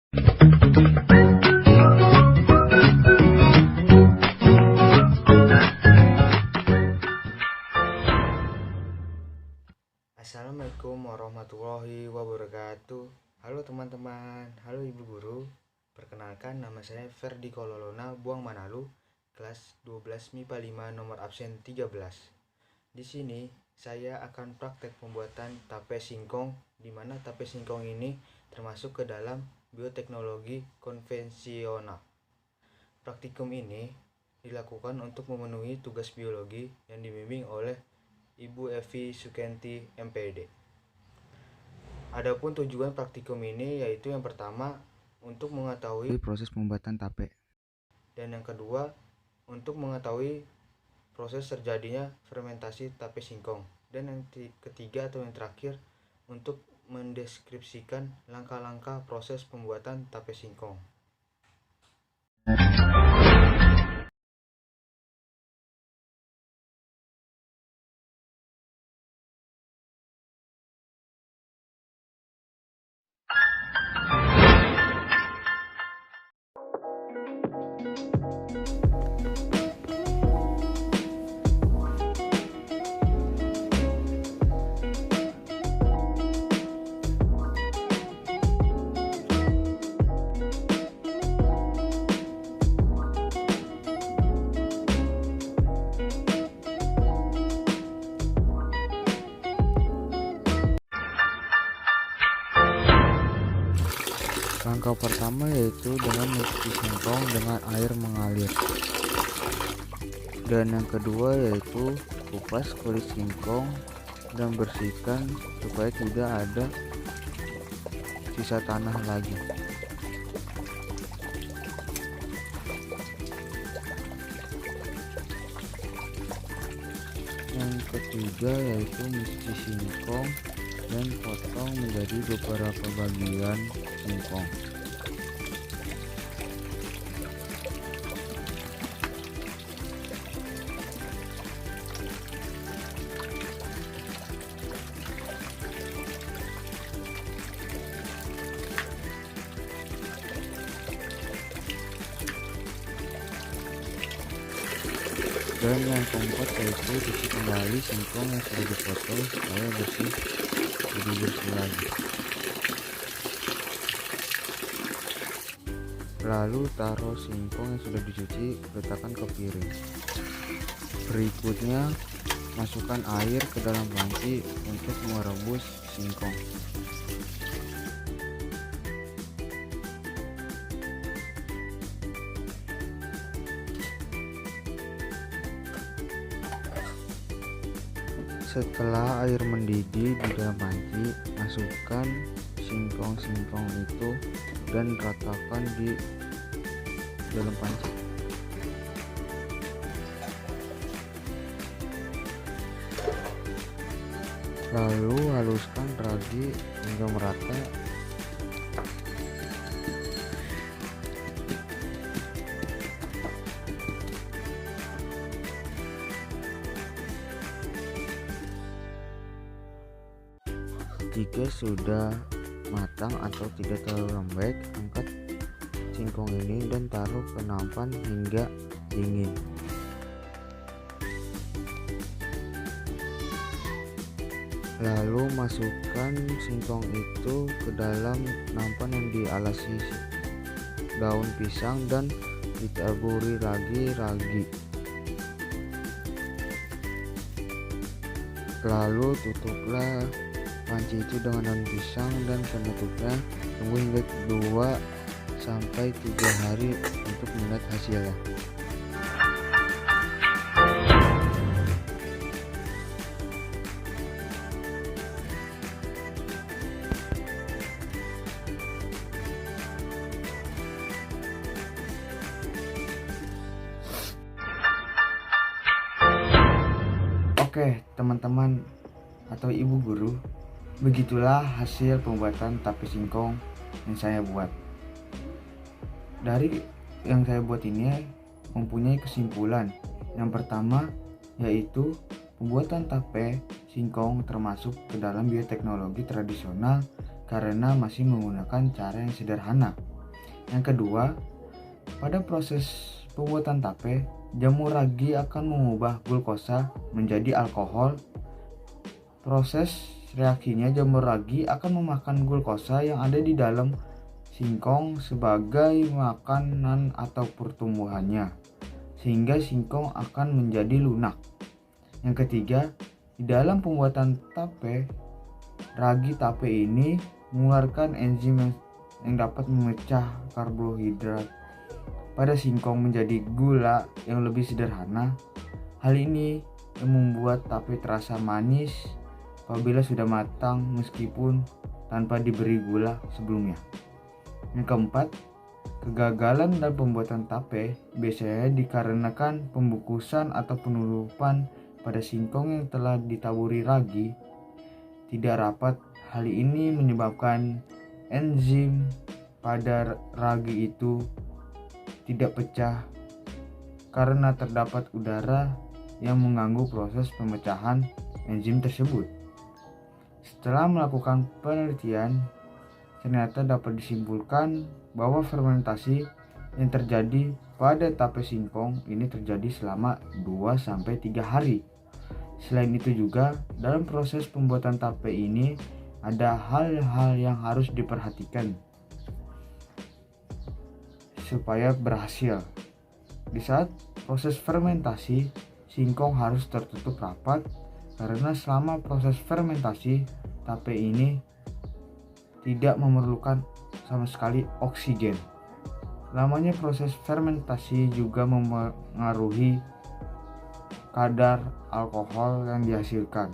Assalamualaikum warahmatullahi wabarakatuh. Halo teman-teman, halo ibu guru. Perkenalkan, nama saya Ferdi Kololona Buang Manalu, kelas 12 MIPA 5 nomor absen 13. Di sini saya akan praktek pembuatan tape singkong, di mana tape singkong ini termasuk ke dalam bioteknologi konvensional. Praktikum ini dilakukan untuk memenuhi tugas biologi yang dibimbing oleh Ibu Evi Sukenti MPD. Adapun tujuan praktikum ini yaitu yang pertama untuk mengetahui proses pembuatan tape, dan yang kedua untuk mengetahui proses terjadinya fermentasi tape singkong, dan yang ketiga atau yang terakhir untuk mendeskripsikan langkah-langkah proses pembuatan tape singkong. Langkah pertama yaitu dengan mencuci singkong dengan air mengalir, dan yang kedua yaitu kupas kulit singkong dan bersihkan supaya tidak ada sisa tanah lagi. Yang ketiga yaitu mencuci singkong dan potong menjadi beberapa bagian singkong. Dan yang keempat yaitu cuci kembali singkong yang sudah dipotong supaya lebih bersih lagi. Lalu taruh singkong yang sudah dicuci, letakkan ke piring. Berikutnya masukkan air ke dalam panci untuk merebus singkong. Setelah air mendidih di dalam panci, masukkan singkong-singkong itu dan ratakan di dalam panci. Lalu haluskan ragi hingga merata. Jika sudah matang atau tidak terlalu lembek, angkat singkong ini dan taruh ke nampan hingga dingin. Lalu masukkan singkong itu ke dalam nampan yang dialasi daun pisang dan ditaburi lagi ragi. Lalu tutuplah panci itu dengan daun pisang dan penutupnya. Tunggu hingga 2-3 hari untuk melihat hasilnya. Oke, teman-teman atau ibu guru, begitulah hasil pembuatan tape singkong yang saya buat. Dari yang saya buat ini mempunyai kesimpulan. Yang pertama yaitu pembuatan tape singkong termasuk ke dalam bioteknologi tradisional karena masih menggunakan cara yang sederhana. Yang kedua, pada proses pembuatan tape, jamur ragi akan mengubah glukosa menjadi alkohol. Proses reaksinya, jamur ragi akan memakan glukosa yang ada di dalam singkong sebagai makanan atau pertumbuhannya, sehingga singkong akan menjadi lunak. Yang ketiga, di dalam pembuatan tape, ragi tape ini mengeluarkan enzim yang dapat memecah karbohidrat pada singkong menjadi gula yang lebih sederhana. Hal ini yang membuat tape terasa manis apabila sudah matang meskipun tanpa diberi gula sebelumnya. Yang keempat, kegagalan dalam pembuatan tape biasanya dikarenakan pembukusan atau penutupan pada singkong yang telah ditaburi ragi tidak rapat. Hal ini menyebabkan enzim pada ragi itu tidak pecah karena terdapat udara yang mengganggu proses pemecahan enzim tersebut. Setelah melakukan penelitian, ternyata dapat disimpulkan bahwa fermentasi yang terjadi pada tape singkong ini terjadi selama 2-3 hari. Selain itu juga, dalam proses pembuatan tape ini ada hal-hal yang harus diperhatikan supaya berhasil. Di saat proses fermentasi, singkong harus tertutup rapat karena selama proses fermentasi, tape ini tidak memerlukan sama sekali oksigen. Lamanya proses fermentasi juga mempengaruhi kadar alkohol yang dihasilkan.